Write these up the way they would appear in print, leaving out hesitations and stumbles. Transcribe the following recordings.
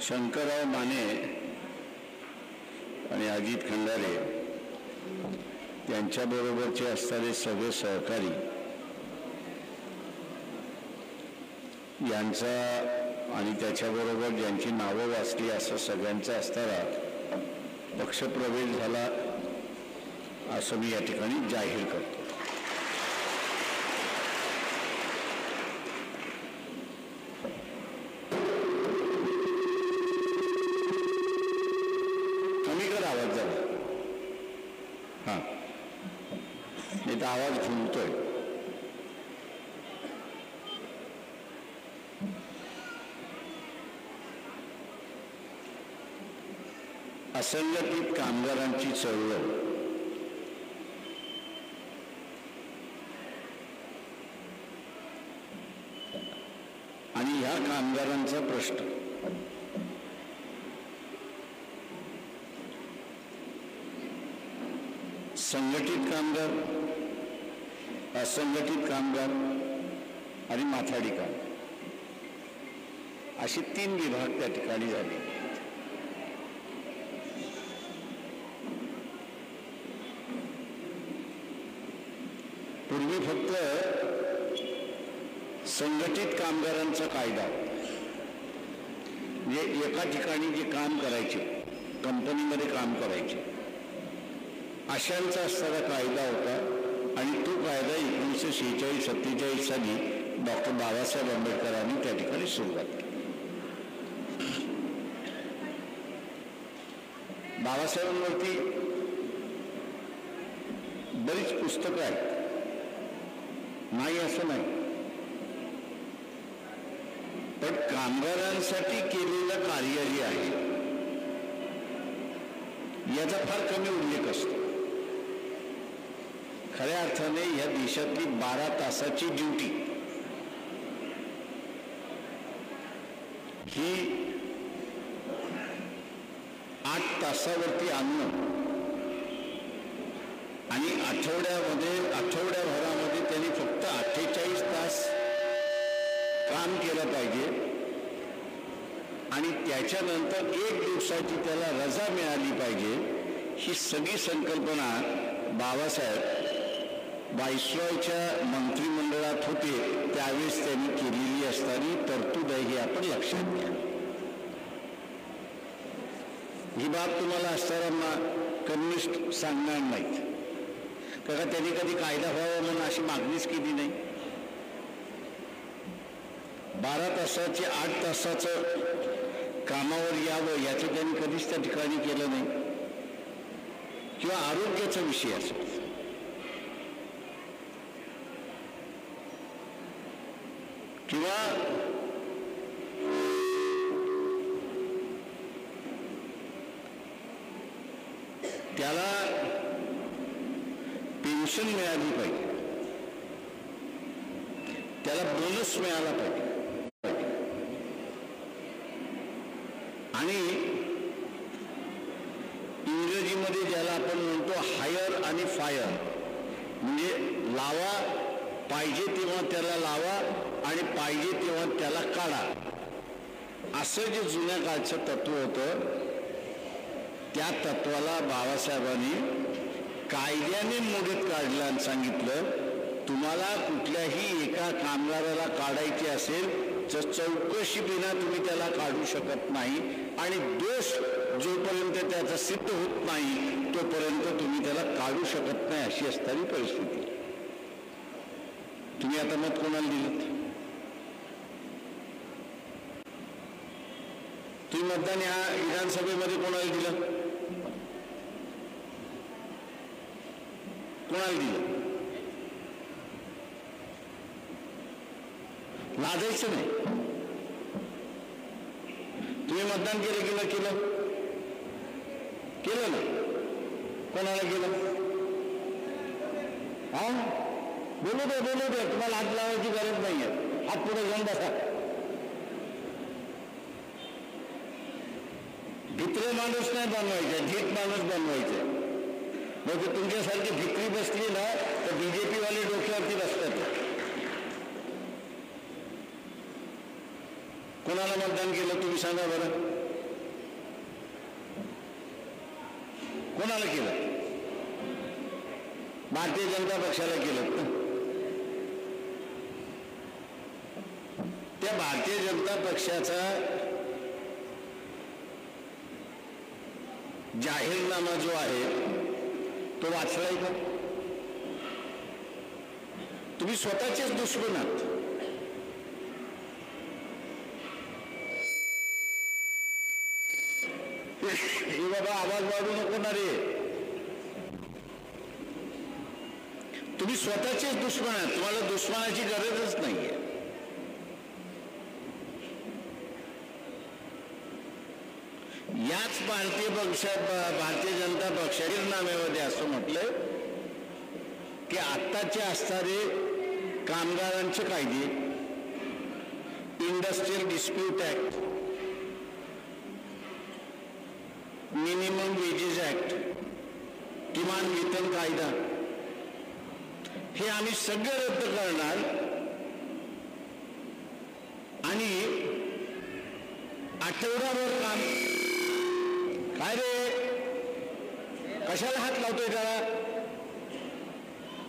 शंकरराव माने आणि अजित खंडारे यांच्याबरोबरचे असणारे सगळे सहकारी यांचा आणि त्याच्याबरोबर ज्यांची नावं वाचली असं सगळ्यांचा असणारा पक्षप्रवेश झाला असं मी या ठिकाणी जाहीर करतो. कमी कर आवाज झाला. हां, नाही तर आवाज घुमतोय. असंघटित कामगारांची चळवळ आणि ह्या कामगारांचा प्रश्न संघटित कामगार, असंघटित कामगार आणि माथाडी कामगार असे 3 विभाग त्या ठिकाणी झाले. पूर्वी फक्त संघटित कामगारांचा कायदा म्हणजे एका ठिकाणी जे काम करायचे, कंपनीमध्ये काम करायचे अशांचा असणारा कायदा होता आणि तो कायदा 1946-47 साली डॉक्टर बाबासाहेब आंबेडकरांनी त्या ठिकाणी सुरुवात केली. बाबासाहेबांवरती बरीच पुस्तकं आहेत, नाही असं नाही, पण कामगारांसाठी केलेलं कार्य जे आहे याचा फार कमी उल्लेख असतो. खऱ्या अर्थाने या देशातली 12 तासाची ड्युटी ही 8 तासावरती आणणं आणि आठवड्याभरामध्ये त्यांनी फक्त 48 तास काम केलं पाहिजे आणि त्याच्यानंतर 1 दिवसाची त्याला रजा मिळाली पाहिजे. ही सगळी संकल्पना बाबासाहेब व्हाईसरॉयच्या मंत्रिमंडळात होते त्यावेळेस त्यांनी केलेली असणारी तरतूद आहे हे आपण लक्षात घ्या. ही बाब तुम्हाला असणाऱ्यांना कम्युनिस्ट सांगणार नाहीत, कारण त्यांनी कधी कायदा व्हावा म्हणून अशी मागणीच केली नाही. 12 तासाचे 8 तासाचं कामावर यावं याचं त्यांनी कधीच त्या ठिकाणी केलं नाही. किंवा आरोग्याचा विषय असेल, किंवा त्याला पेन्शन मिळाली पाहिजे, त्याला बोनस मिळाला पाहिजे आणि इंग्रजीमध्ये ज्याला आपण म्हणतो हायर आणि फायर, म्हणजे लावा, पाहिजे तेव्हा त्याला लावा आणि पाहिजे तेव्हा त्याला काढा, असं जे जुन्या काळचं तत्व होतं त्या तत्वाला बाबासाहेबांनी कायद्याने मोडीत काढलं आणि सांगितलं तुम्हाला कुठल्याही एका कामगाराला काढायचे असेल तर चौकशी बिना तुम्ही त्याला काढू शकत नाही आणि दोष जोपर्यंत त्याचा सिद्ध होत नाही तोपर्यंत तुम्ही त्याला काढू शकत नाही, अशी असणारी परिस्थिती. तुम्ही आता मत कोणाला दिलं? तुम्ही मतदान या विधानसभेमध्ये कोणाला दिलं? कोणाला दिलं? लाजायचं नाही. तुम्ही मतदान केलं की न केलं? केलं ना. कोणाला केलं? हा, बोलू दे तुम्हाला हात लावायची गरज नाहीये. हात पुढे घेऊन बसा. भित्रे माणूस नाही बनवायचा, धीट माणूस बनवायचा. मग तुमच्यासारखी भित्री बसली ना तर बीजेपी वाले डोक्यावरती बसतात. कोणाला मतदान केलं तुम्ही सांगा बरं? कोणाला केलं? भारतीय जनता पक्षाला केलं. त्या भारतीय जनता पक्षाचा जाहीरनामा जो आहे तो वाचलाय का? तुम्ही स्वतःचेच दुश्मन आहात. हे बाबा आवाज वाढू नको ना रे. तुम्ही स्वतःचेच दुश्मन आहात. तुम्हाला दुश्मनाची गरजच नाहीये. याच भारतीय जनता पक्षाच्या नाम्यामध्ये असं म्हटलंय की आत्ताचे असणारे कामगारांचे कायदे, industrial dispute act, minimum wedges act, किमान वेतन कायदा, हे आम्ही सगळे रद्द करणार आणि आठवडाभर काम. काय रे, कशाला हात लावतोय त्याला?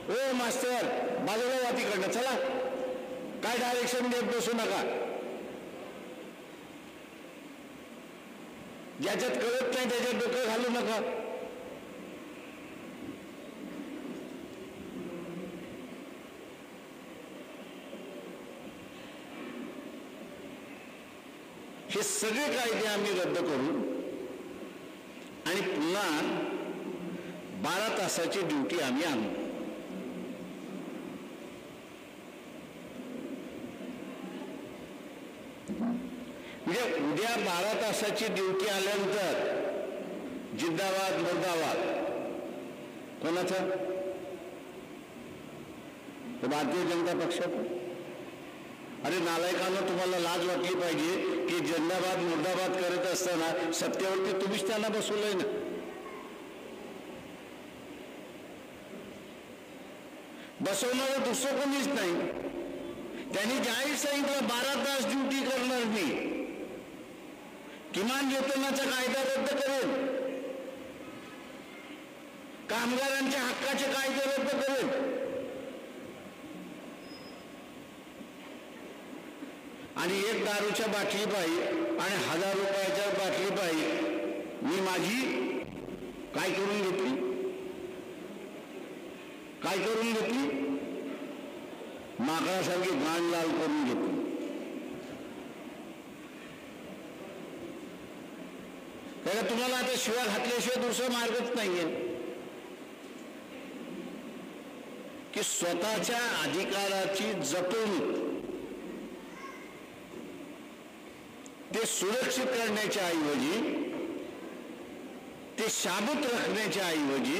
ओ मास्तर, बाजूला वातीकडनं चला. काय डायरेक्शन देत बसू नका. ज्याच्यात कळत नाही त्याच्यात डोकं घालू नका. हे सगळे कायदे आम्ही रद्द करू आणि पुन्हा 12 तासाची ड्युटी आम्ही आणू. म्हणजे उद्या 12 तासाची ड्युटी आल्यानंतर जिंदाबाद मुर्दाबाद कोणाचा? भारतीय जनता पक्षाचा. अरे नालायकांना, तुम्हाला लाज वाटली पाहिजे की जिंदाबाद मुर्दाबाद करत असताना सत्तेवरती तुम्हीच त्यांना बसवलंय ना. बसवणारं दुसरं कोणीच नाही. त्यांनी जाहीर सांगितलं 12 तास ड्युटी करणार मी, किमान वेतनाचा कायदा रद्द करेल, कामगारांच्या हक्काचे कायदे रद्द करेल आणि एक दारूच्या बाटली पायी आणि 1000 रुपयाच्या बाटली पायी मी माझी काय करून घेतली? काय करून घेतली? माकडासारखी गाण लाल करून घेतली. त्याला तुम्हाला आता शिव्या घातल्याशिवाय दुसरा मार्गच नाहीये की स्वतःच्या अधिकाराची जपणूक ते सुरक्षित करण्याच्या ऐवजी, ते शाबूत राखण्याच्या ऐवजी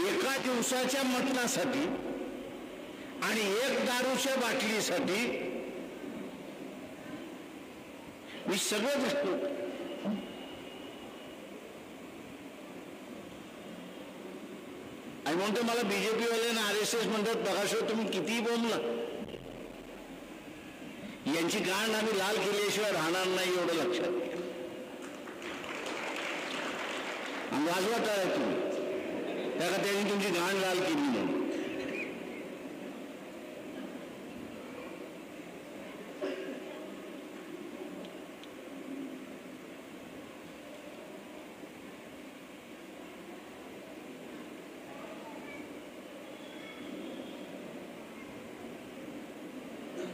एका दिवसाच्या मटणासाठी आणि एक दारूच्या बाटलीसाठी मी सगळं दिसतो. आणि म्हणतो मला बीजेपी वाल्यांना RSS म्हणतात, बघाशिवाय तुम्ही कितीही बोलला, यांची गाण आम्ही लाल केल्याशिवाय राहणार नाही एवढं लक्षात घ्या. आणि वाजवत आहे तुम्ही त्याला, त्यांनी तुमची गाण लाल केली म्हणून.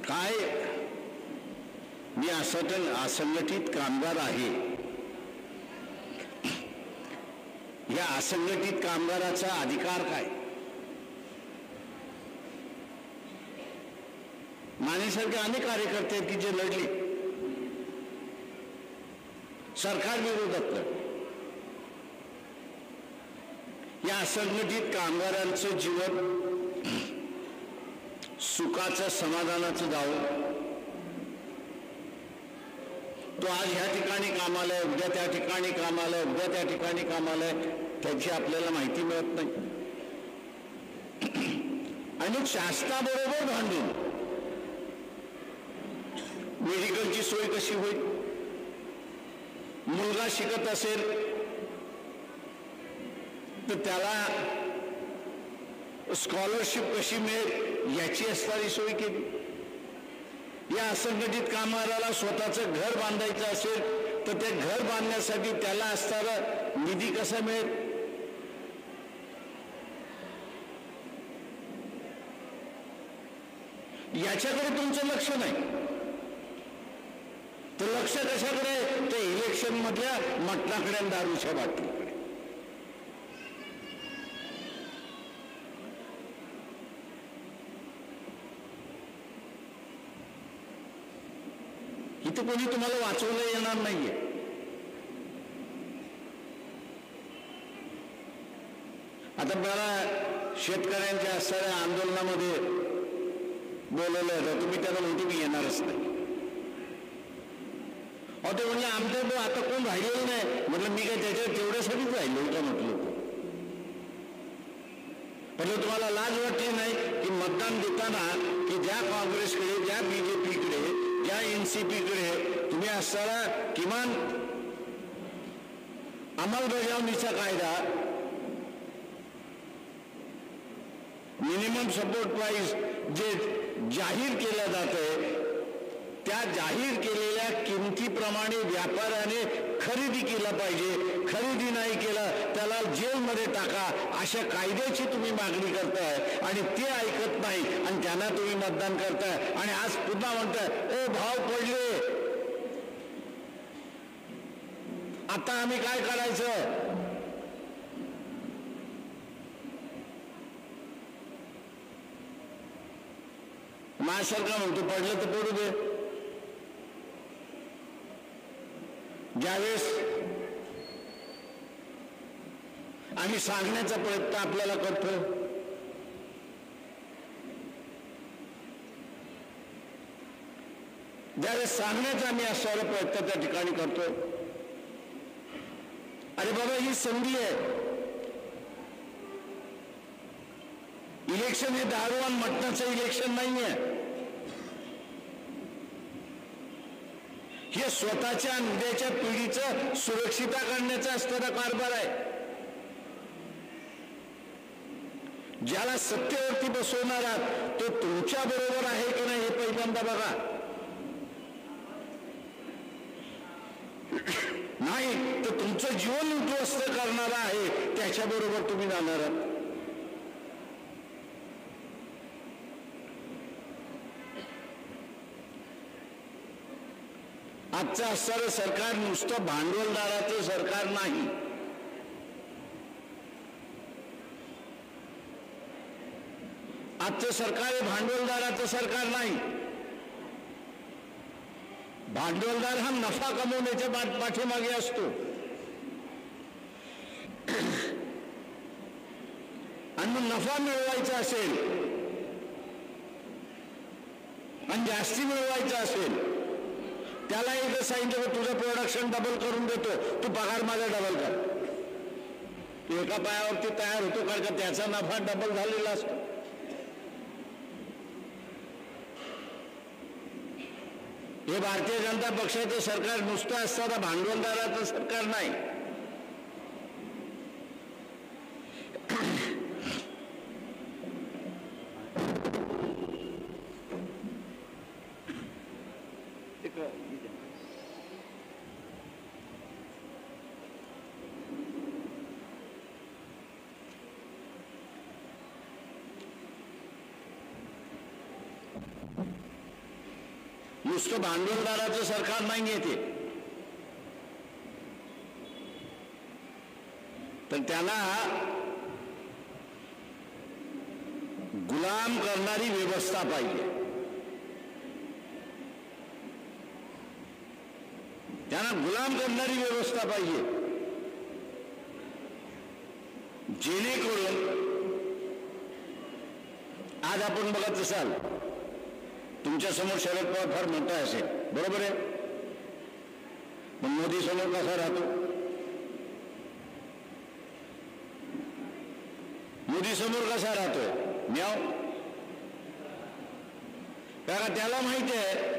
काय मी असंघटित कामगार आहे. या असंघटित कामगाराचा अधिकार काय? माझ्यासारखे अनेक कार्यकर्ते आहेत की जे लढले, सरकार विरोधात लढले. या असंघटित कामगारांचं जीवन सुखाचं, समाधानाचं जावं. तो आज ह्या ठिकाणी कामाला आहे, उद्या त्या ठिकाणी कामाला आहे, उद्या त्या ठिकाणी कामाला आहे, त्याची आपल्याला माहिती मिळत नाही. आणि मग शासनाबरोबर भांडून मेडिकलची सोय कशी होईल? मुलगा शिकत असेल तर त्याला स्कॉलरशिप कशी मिळेल याची असणारी सोय केली. या असंघटित कामगाराला स्वतःचं घर बांधायचं असेल तर ते घर बांधण्यासाठी त्याला असणारा निधी कसा मिळेल. याच्याकडे तुमचं लक्ष नाही. तर लक्ष कशाकडे? ते इलेक्शन मधल्या मटणाकडे आणि दारूच्या बाटलीकडे. इथे कोणी तुम्हाला वाचवलं येणार नाहीये. आता मला शेतकऱ्यांच्या असणाऱ्या आंदोलनामध्ये बोलवलं होतं, तुम्ही त्याला म्हणते मी येणारच नाही. अहो ते म्हणलं आमच्या आता कोण राहिलेलं नाही. म्हटलं मी काय त्याच्यावर तेवढ्यासाठीच राहिलो का म्हटलं. म्हटलं तुम्हाला लाज वाटली नाही की मतदान देताना की ज्या काँग्रेसकडे, ज्या बीजेपीकडे, ज्या एनसीपीकडे तुम्ही असणारा किमान अंमलबजावणीचा कायदा, मिनिमम सपोर्ट प्राइस जे जाहीर केलं जातंय त्या जाहीर केलेल्या किमतीप्रमाणे व्यापाऱ्याने खरेदी केला पाहिजे. खरेदी नाही केलं त्याला जेलमध्ये टाका अशा कायद्याची तुम्ही मागणी करताय आणि ते ऐकत नाही आणि त्यांना तुम्ही मतदान करताय आणि आज पुन्हा म्हणताय ओ भाव पडले, आता आम्ही काय करायचं. माझ्यासारखा म्हणतो पडलं तर पडू दे. ज्यावेळेस आम्ही सांगण्याचा प्रयत्न आपल्याला करतो, ज्यावेळेस सांगण्याचा आम्ही असणारा प्रयत्न त्या ठिकाणी करतो, अरे बाबा ही संधी आहे. इलेक्शन हे दारू आणि मटणाचं इलेक्शन नाहीये. हे स्वतःच्या उद्याच्या पिढीचं सुरक्षिता करण्याचा असणारा कारभार आहे. ज्याला सत्तेवरती बसवणार आहात तो तुमच्या बरोबर आहे की नाही हे पहिल्यांदा बघा. नाही तर तुमचं जीवन उद्ध्वस्त करणारा आहे त्याच्याबरोबर तुम्ही जाणार आहात. आजचं असणारं सरकार नुसतं भांडवलदाराचं सरकार नाही. आजचं सरकार हे भांडवलदाराचं सरकार नाही. भांडवलदार हा नफा कमवण्याच्या पाठीमागे असतो आणि मग नफा मिळवायचा असेल आणि जास्ती मिळवायचा असेल त्याला एकच सांगितलं की तुझं प्रोडक्शन डबल करून देतो, तू पगार माझा डबल कर. एका पायावरती तयार होतो कारण का त्याचा नफा डबल झालेला असतो. हे भारतीय जनता पक्षाचं सरकार नुसतं असताना भांडवलदाराचं सरकार नाही. नुसतं भांडवलदाराचं सरकार नाही येते तर त्याला गुलाम करणारी व्यवस्था पाहिजे. त्यांना गुलाम करणारी व्यवस्था पाहिजे जेणेकरून आज आपण बघत असाल तुमच्या समोर शरद पवार फार मोठा असेल, बरोबर आहे, पण मोदी समोर कसा राहतो? मोदी समोर कसा राहतोय? म्याव. कारण त्याला माहिती आहे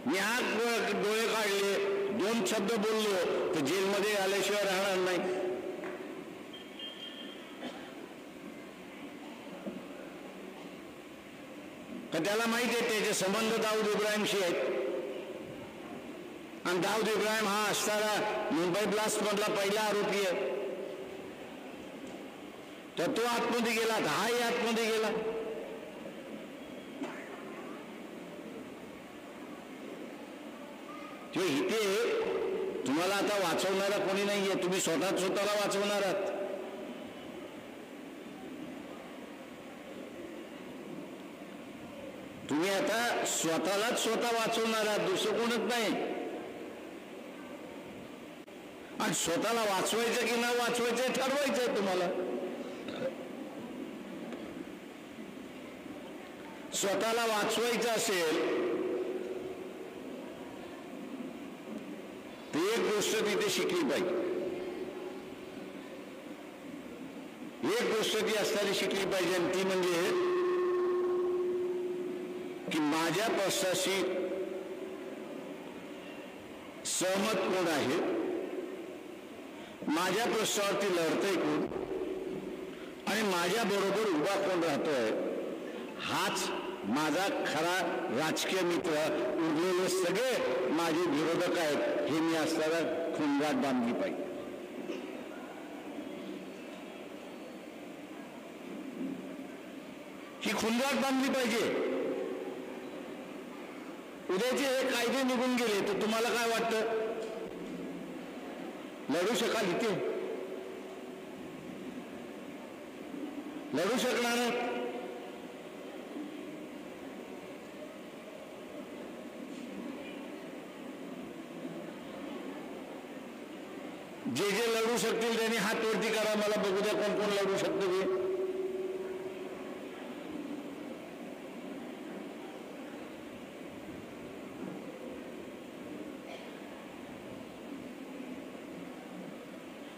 मी हात डोळे काढले, दोन शब्द बोललो तर जेलमध्ये आल्याशिवाय राहणार नाही. पण त्याला माहिती आहे त्याचे संबंध दाऊद इब्राहिमशी आहेत, आणि दाऊद इब्राहिम हा असणारा मुंबई ब्लास्ट मधला पहिला आरोपी आहे. तर तो आतमध्ये गेला, हाही आतमध्ये गेला. इथे तुम्हाला आता वाचवणारा कोणी नाहीये, तुम्ही स्वतःला वाचवणार आहात. तुम्ही आता स्वतःलाच स्वतः वाचवणार आहात, दुसरं कोणच नाही. आणि स्वतःला वाचवायचं की नाही वाचवायचं ठरवायचंय तुम्हाला. स्वतःला वाचवायचं असेल तर एक गोष्ट तिथे शिकली पाहिजे. एक गोष्ट ती असताना शिकली पाहिजे, आणि ती म्हणजे की माझ्या प्रश्नाशी सहमत कोण आहे, माझ्या प्रश्नावरती लढतंय कोण, आणि माझ्या बरोबर उभा कोण राहतोय, हाच माझा खरा राजकीय मित्र. उरलेले सगळे माझे विरोधक आहेत हे मी असताना खुणगाठ बांधली पाहिजे. ही खुणगाठ बांधली पाहिजे. उद्याचे हे कायदे निघून गेले तर तुम्हाला काय वाटतं, लढू शकाल इथे? लढू शकणार नाही. जे जे लढू शकतील त्यांनी हात वरती करा, मला बघू द्या कोण कोण लढू शकतो ते.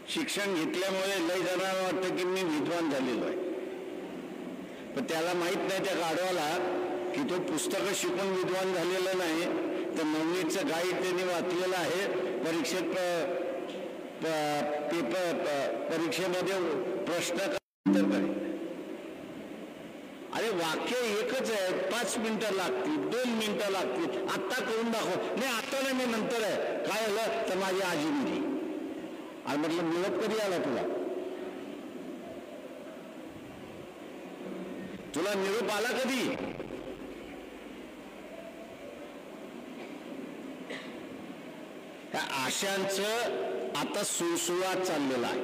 शिक्षण घेतल्यामुळे लय जणांना वाटतं की मी विद्वान झालेलो आहे, पण त्याला माहित नाही त्या गाढवाला की तो पुस्तकं शिकून विद्वान झालेला नाही, तर नवनीतचं गाईड त्यांनी वाचलेलं आहे. परीक्षेत पेपर परीक्षेमध्ये प्रश्न उत्तर करेल. अरे वाक्य एकच आहे, 5 मिनिटं लागतील, 2 मिनिटं लागतील. आत्ता करून दाखव. नाही आता नाही, मी नंतर आहे. काय झालं तर माझी आजी मिली. आणि म्हटलं निरोप कधी आला तुला? तुला निरोप आला कधी? त्या आशांचं आता सुळसुळाट चाललेला आहे.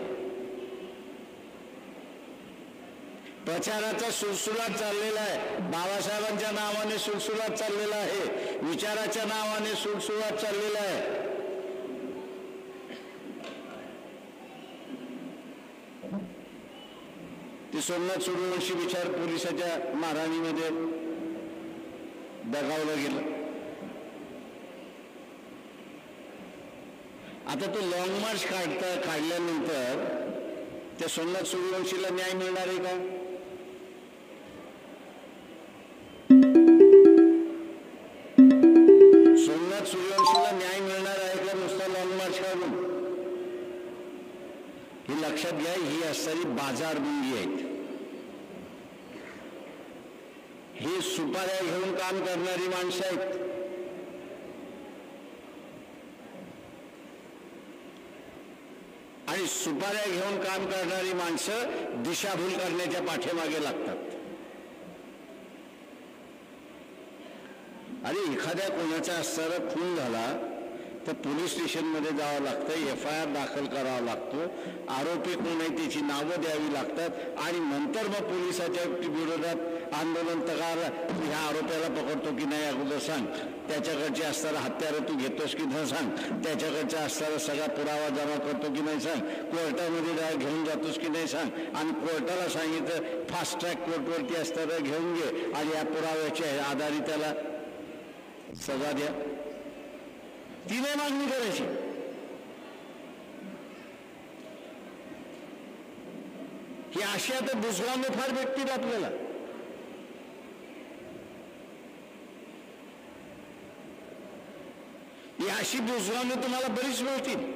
प्रचाराचा सुळसुळाट चाललेला आहे. बाबासाहेबांच्या नावाने सुळसुळाट चाललेला आहे. विचाराच्या नावाने सुळसुळाट चाललेला आहे. ते सोमनाथ सूर्यवंशी विचार पोलिसाच्या मारहाणीमध्ये दगावलं गेलं. आता तो लॉंग मार्च काढल्यानंतर त्या सोमनाथ सूर्यवंशीला न्याय मिळणार आहे का? सोमनाथ सूर्यवंशीला न्याय मिळणार आहे का नुसता लॉंग मार्च काढून? हे लक्षात घ्या, ही असणारी बाजारबंदी आहेत. हे सुपाऱ्या घेऊन काम करणारी माणसं आहेत. आणि सुपाऱ्या घेऊन काम करणारी माणसं दिशाभूल करण्याच्या पाठीमागे लागतात. अरे एखाद्या कोणाचा असणारा खून झाला तर पोलीस स्टेशनमध्ये जावं लागतं, FIR दाखल करावा लागतो, आरोपी कोण आहे त्याची नावं द्यावी लागतात, आणि नंतर मग पोलिसाच्या विरोधात आंदोलन तगार, ह्या आरोप्याला पकडतो की नाही अगोदर सांग, त्याच्याकडचे असणारा हत्यारं तू घेतोस की नाही सांग, त्याच्याकडचा असणारा सगळा पुरावा जमा करतो की नाही सांग, कोर्टामध्ये घेऊन जातोस की नाही सांग, आणि कोर्टाला सांगितलं फास्ट ट्रॅक कोर्टवरती असणारा घेऊन घे आणि या पुराव्याच्या आधारे त्याला सजा द्या. ती नाही मागणी करायची. ही अशी आता बुजगावने फार भेटतील आपल्याला. ही अशी बुजगावने तुम्हाला बरीच मिळतील.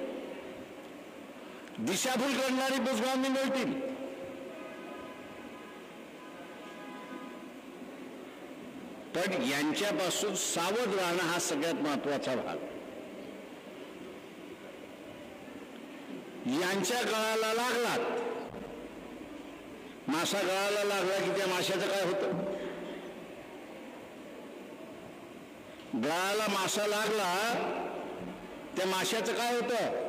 दिशाभूल करणारी बुजगावने मिळतील. पण यांच्यापासून सावध राहणं हा सगळ्यात महत्वाचा भाग. यांच्या गळाला लागलात, मासा गळाला लागला की त्या माशाचं काय होतं? गळाला मासा लागला त्या माशाचं काय होतं?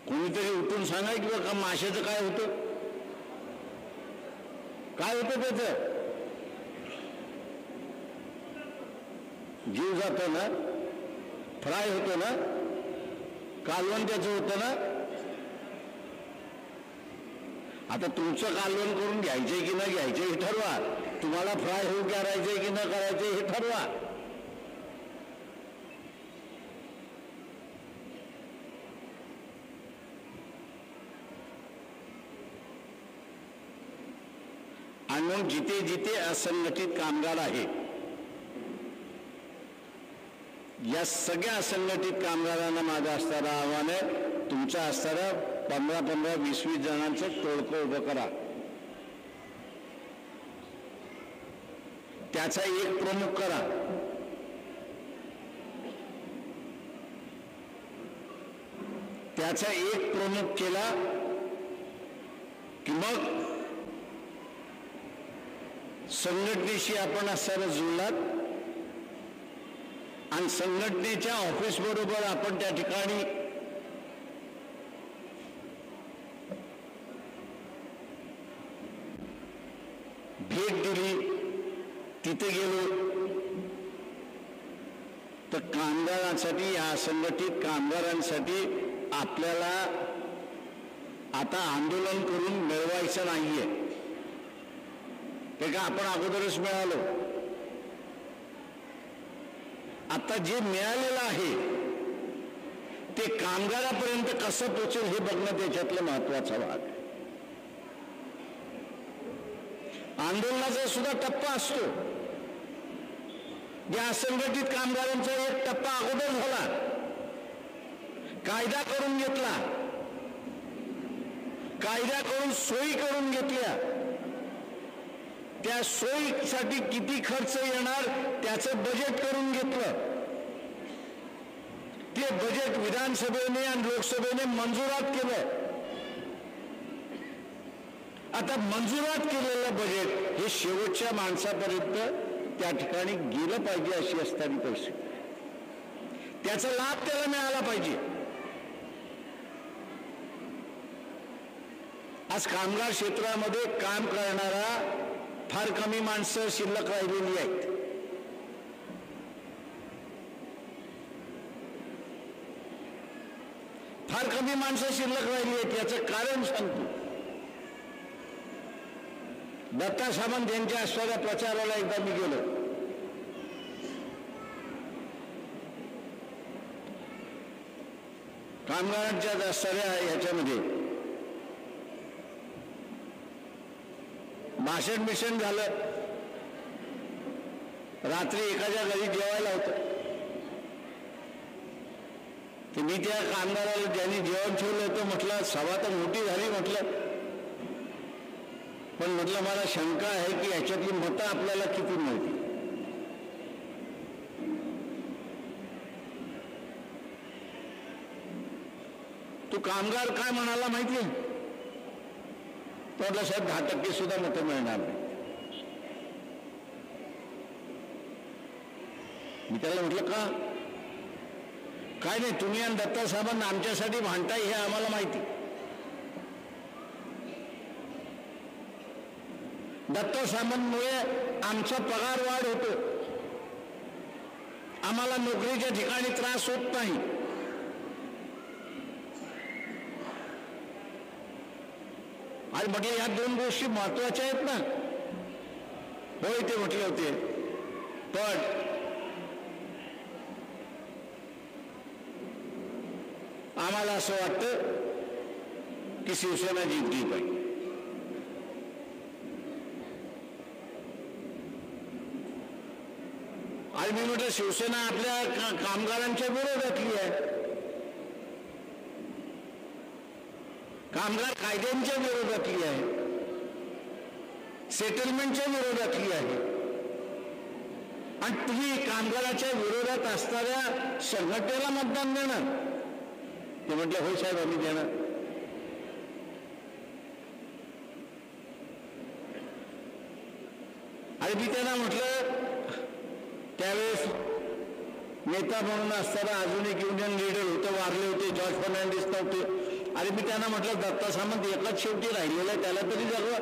कोणीतरी उठून सांगा की बघा माशाचं काय होतं? काय होतं त्याचं? जीव जातो ना, फ्राय होतो ना, कालवण त्याचं होतं ना. आता तुमचं कालवण करून घ्यायचंय की न घ्यायचंय हे ठरवा. तुम्हाला फ्राय होऊ करायचंय की न करायचंय हे ठरवा. आणि म्हणून जिथे जिथे असंघटित कामगार आहे, या सगळ्या असंघटित कामगारांना माझं असणारं आव्हान आहे, तुमचं असणारं 15-15, 20-20 जणांचं टोळकं उभं करा. त्याचा एक प्रमुख करा. त्याचा एक प्रमुख केला की मग संघटनेशी आपण असणारं जुळलात आणि संघटनेच्या ऑफिस बरोबर आपण त्या ठिकाणी भेट दिली, तिथे गेलो तर कामगारांसाठी, या असंघटित कामगारांसाठी आपल्याला आता आंदोलन करून मिळवायचं नाहीये. ते का आपण अगोदरच मिळालो. आता जे मिळालेलं आहे ते कामगारापर्यंत कसं पोचेल हे बघणं त्याच्यातलं महत्वाचा भाग आहे. आंदोलनाचा सुद्धा टप्पा असतो. या असंघटित कामगारांचा एक टप्पा अगोदर झाला, कायदा करून घेतला, कायदा करून सोयी करून घेतल्या. त्या सोयीसाठी किती खर्च येणार त्याचं बजेट करून घेतलं. ते बजेट विधानसभेने आणि लोकसभेने मंजुरात केलं. आता मंजुरात केलेलं बजेट हे शेवटच्या माणसापर्यंत त्या ठिकाणी गेलं पाहिजे अशी असणारी परिस्थिती. त्याचा लाभ त्याला मिळाला पाहिजे. आज कामगार क्षेत्रामध्ये काम करणारा फार कमी माणसं शिल्लक राहिलेली आहेत. फार कमी माणसं शिल्लक राहिली आहेत. याचं कारण सांगतो. दत्ता सामंत यांच्या असणाऱ्या प्रचाराला एकदा मी गेलो. कामगारांच्या असणाऱ्या याच्यामध्ये भाषण मिशन झालं. रात्री एखाद्या घरी जेवायला होतं. तर मी त्या कामगाराला ज्यांनी जेवण ठेवलं होतं म्हटलं सभा तर मोठी झाली म्हटलं, पण म्हटलं मला शंका आहे की याच्यातली मतं आपल्याला किती मिळतील. तो कामगार काय म्हणाला माहितीये? तर साहेब 10% सुद्धा मतं मिळणार नाही. मी त्याला म्हटलं का? काय नाही, तुम्ही आणि दत्ता साहेबांनी आमच्यासाठी भांडताय हे आम्हाला माहिती. दत्ता साहेबांमुळे आमचा पगार वाढ होतो, आम्हाला नोकरीच्या ठिकाणी त्रास होत नाही. आणि म्हटलं या दोन गोष्टी महत्वाच्या आहेत ना. होय ते म्हटले होते, पण आम्हाला असं वाटतं की शिवसेना जिंकली पाहिजे. आणि मी म्हटलं शिवसेना आपल्या कामगारांच्या विरोधातली आहे, कामगार कायद्यांच्या विरोधातली आहे. सेटलमेंटच्या विरोधातली आहे. आणि तुम्ही कामगाराच्या विरोधात असणाऱ्या संघटनेला मतदान देणार? ते म्हटलं होय साहेब आम्ही देणार. आणि मी त्यांना म्हटलं, त्यावेळेस नेता म्हणून असताना अजून एक युनियन लीडर होते, वारले होते, जॉर्ज फर्नांडिस नव्हते. आणि मी त्यांना म्हटलं दत्ता सामंत एकाच शेवटी राहिलेला आहे, त्याला तरी जगवा.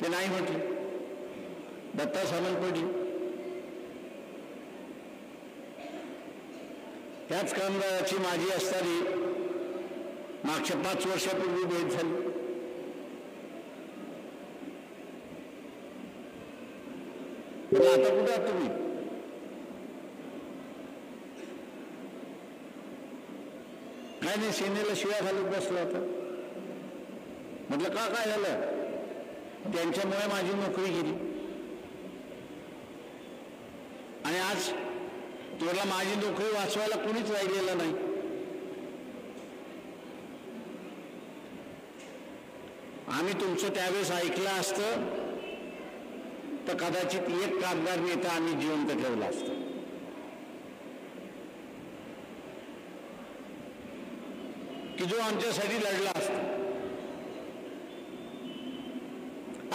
ते नाही म्हटले. दत्ता सामंत पडली. त्याच कामगाराची माझी असताना मागच्या 5 वर्षापूर्वी भेट झाली. आता कुठे आहात तुम्ही? काय नाही, सेनेला शिव्या घालत बसलो आता. म्हटलं का, काय झालं? त्यांच्यामुळे माझी नोकरी गेली. आणि आज तुला माझी नोकरी वाचवायला कोणीच राहिलेलं नाही. आम्ही तुमचं त्यावेळेस ऐकलं असतं तर कदाचित एक कामगार नेता आम्ही जिवंत ठेवला असतो. की जो आमच्यासाठी लढला असता.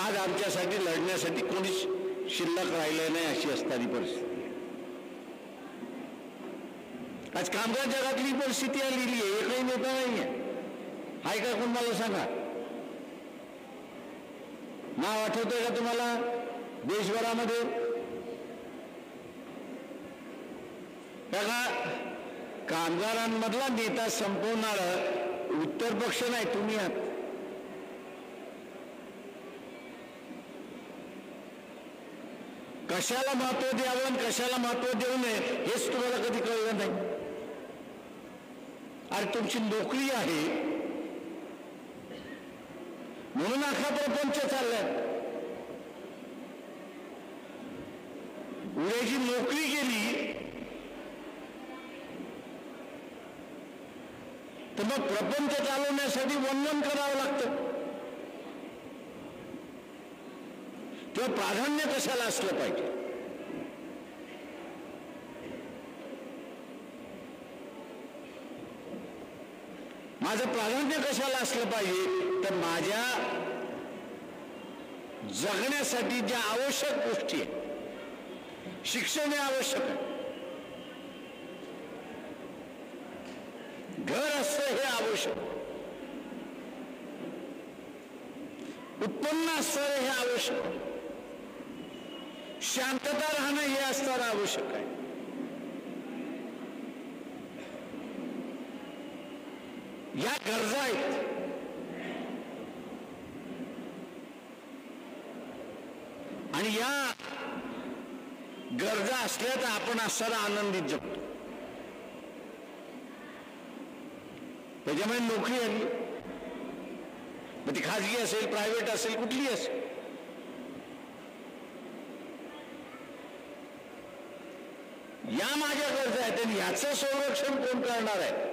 आज आमच्यासाठी लढण्यासाठी कोणीच शिल्लक राहिलं नाही, अशी असणारी परिस्थिती. आज कामगार जगातली परिस्थिती आलेली आहे. एकही नेता नाहीये. हाय का कोण मला सांगा? नाव आठवतंय का तुम्हाला? देशभरामध्ये बघा, कामगारांमधला नेता संपवणारा उत्तर पक्ष नाही, तुम्ही आहात. कशाला महत्व द्यावं आणि कशाला महत्व देऊ नये हेच तुम्हाला कधी कळलं नाही. अरे तुमची नोकरी आहे म्हणून अख्खा प्रपंच चाललाय. उद्याची नोकरी गेली तर मग प्रपंच चालवण्यासाठी वंदन करावं लागतं. तेव्हा प्राधान्य कशाला असलं पाहिजे? माझं प्राधान्य कशाला असलं पाहिजे? तर माझ्या जगण्यासाठी ज्या आवश्यक गोष्टी आहेत, शिक्षण हे आवश्यक आहे, घर असतं हे आवश्यक, उत्पन्न असतं हे आवश्यक, शांतता राहणं हे असतं आवश्यक आहे. या गरजा आहेत. आणि या गरजा असल्या तर आपण असताना आनंदित जगतो. त्याच्यामुळे नोकरी आली, मग ती खाजगी असेल, प्रायव्हेट असेल, कुठली असेल. या माझ्या गरजा आहेत आणि याचं संरक्षण कोण करणार आहे?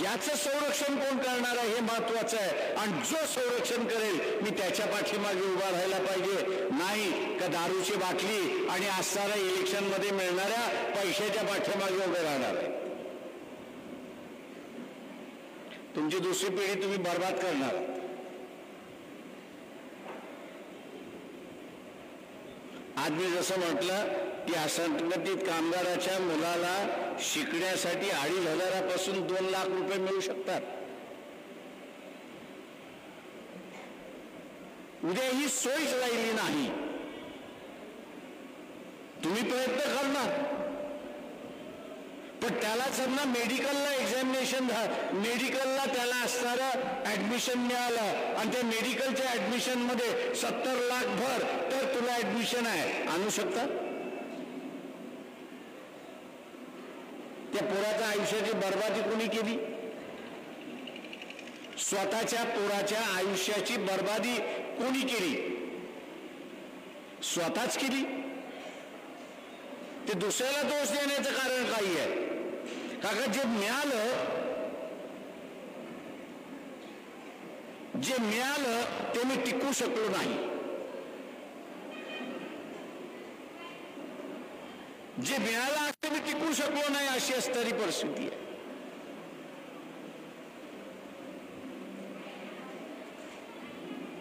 याचं संरक्षण कोण करणार आहे हे महत्वाचं आहे. आणि जो संरक्षण करेल मी त्याच्या पाठीमागे उभा राहायला पाहिजे. नाही का दारूची बाटली आणि असणाऱ्या इलेक्शन मध्ये मिळणाऱ्या पैशाच्या पाठीमागे उभे राहणार आहे. तुमची दुसरी पिढी तुम्ही बर्बाद करणार. आज मी जसं म्हटलं की असंघटित कामगाराच्या मुलाला शिकण्यासाठी 2,500 2 लाख रुपये मिळू शकतात. उद्या ही सोयच राहिली नाही. तुम्ही प्रयत्न करणार पण त्याला समजा मेडिकलला एक्झामिनेशन मेडिकलला त्याला असणारं ऍडमिशन मिळालं आणि त्या मेडिकलच्या ऍडमिशन मध्ये 70 लाख भर तर तुला ऍडमिशन आहे. आणू शकता? त्या पोराच्या आयुष्याची बर्बादी कोणी केली? स्वतःच्या पोराच्या आयुष्याची बर्बादी कोणी केली? स्वतःच केली. ते दुसऱ्याला दोष देण्याचं कारण काही आहे काका जे मिळालं ते मी टिकू शकलो नाही, जे मिळालं असतं मी टिकू शकलो नाही अशी असणारी परिस्थिती आहे.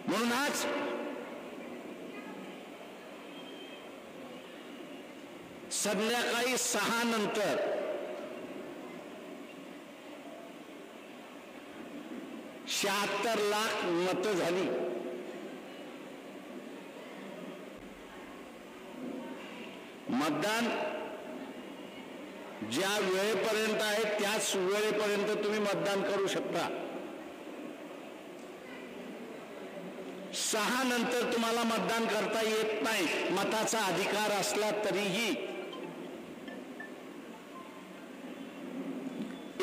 म्हणून आज संध्याकाळी 6 नंतर $76 लाख मतं झाली. मतदान ज्या वेळेपर्यंत आहे त्याच वेळेपर्यंत तुम्ही मतदान करू शकता. 6 नंतर तुम्हाला मतदान करता येत नाही. मताचा अधिकार असला तरीही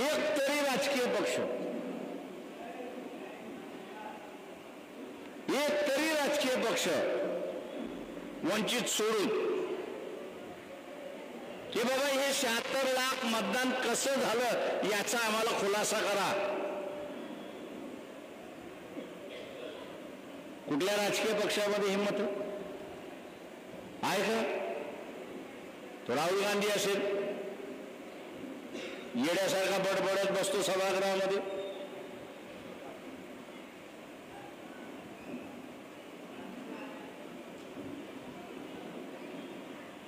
एक तरी राजकीय पक्ष, वंचित सोडून की बाबा हे 76 लाख मतदान कसं झालं याचा आम्हाला खुलासा करा. कुठल्या राजकीय पक्षामध्ये हिंमत आहे का? तो राहुल गांधी असेल, येड्यासारखा बडबडत बसतो सभागृहामध्ये.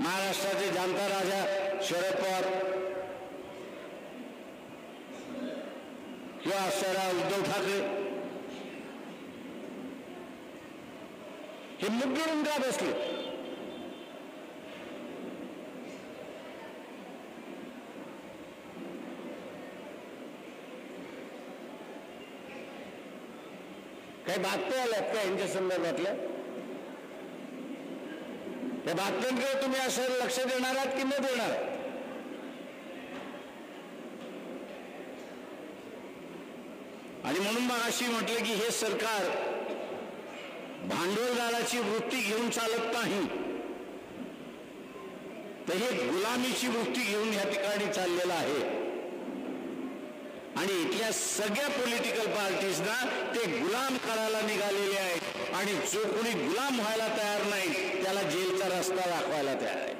महाराष्ट्राचे जाणता राजा शरद पवार किंवा असणारा उद्धव ठाकरे हे मुख गिळून का बसले? काही बातम्या आल्यात का यांच्या संदर्भातल्या? त्या बातम्यांकडे तुम्ही असं लक्ष देणार आहात की न देणार? आणि म्हणून मग अशी म्हटलं की हे सरकार भांडवलदाराची वृत्ती घेऊन चालत नाही, तर हे गुलामीची वृत्ती घेऊन या ठिकाणी चाललेलं आहे. आणि इथल्या सगळ्या पॉलिटिकल पार्टीजना ते गुलाम करायला निघालेले आहेत. आणि जो कोणी गुलाम व्हायला तयार नाही त्याला जेलचा रस्ता दाखवायला तयार आहे.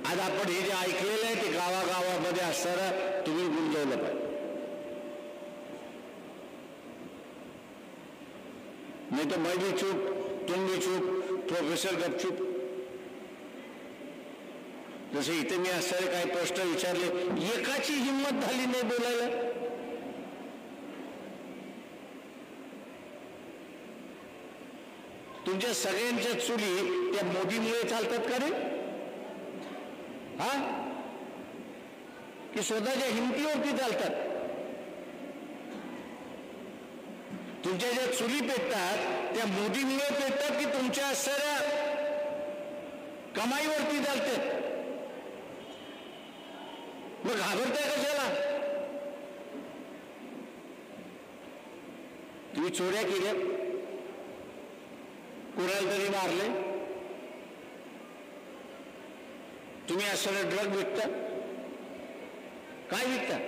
आज आपण हे जे ऐकलेलं आहे ते गावागावामध्ये असणारं तुम्ही गुंजवलं पाहिजे. नहीं तो मैं भी चुप, तुम भी चुप, प्रोफेसर गपचूप. जसे इथे मी असणारे काही प्रश्न विचारले, एकाची हिंमत झाली नाही बोलायला. तुमच्या सगळ्यांच्या चुली त्या मोदीमुळे चालतात का रे? हा की स्वतःच्या हिमतीवरती चालतात? तुमच्या ज्या चुली पेटतात त्या मोदीमुळे पेटतात की तुमच्या साऱ्या कमाईवरती चालतात? मग घाबरताय कशाला? तुम्ही चोऱ्या केल्या, कोणाला तरी मारले, तुम्ही असं ड्रग विकता, काय विकता?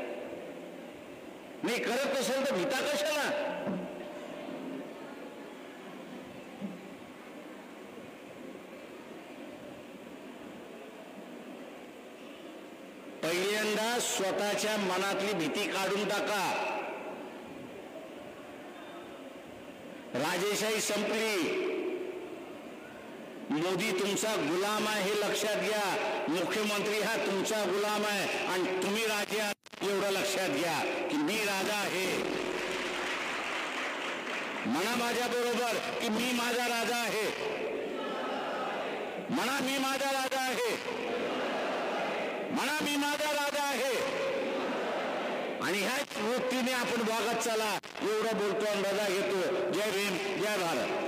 नाही करत असेल तर भीता कशाला? पहिल्यांदा स्वतःच्या मनातली भीती काढून टाका. राजेशाही संपली. मोदी तुमचा गुलाम आहे हे लक्षात घ्या. मुख्यमंत्री हा तुमचा गुलाम आहे आणि तुम्ही राजे आहात एवढं लक्षात घ्या की मी राजा आहे. म्हणा माझ्या बरोबर की मी माझा राजा आहे. म्हणा मी माझा राजा आहे. म्हणा मी माझा राजा आहे. आणि ह्याच वृत्तीने आपण वागत चला. एवढं बोलतो आणि रजा घेतो. जय भीम, जय भारत.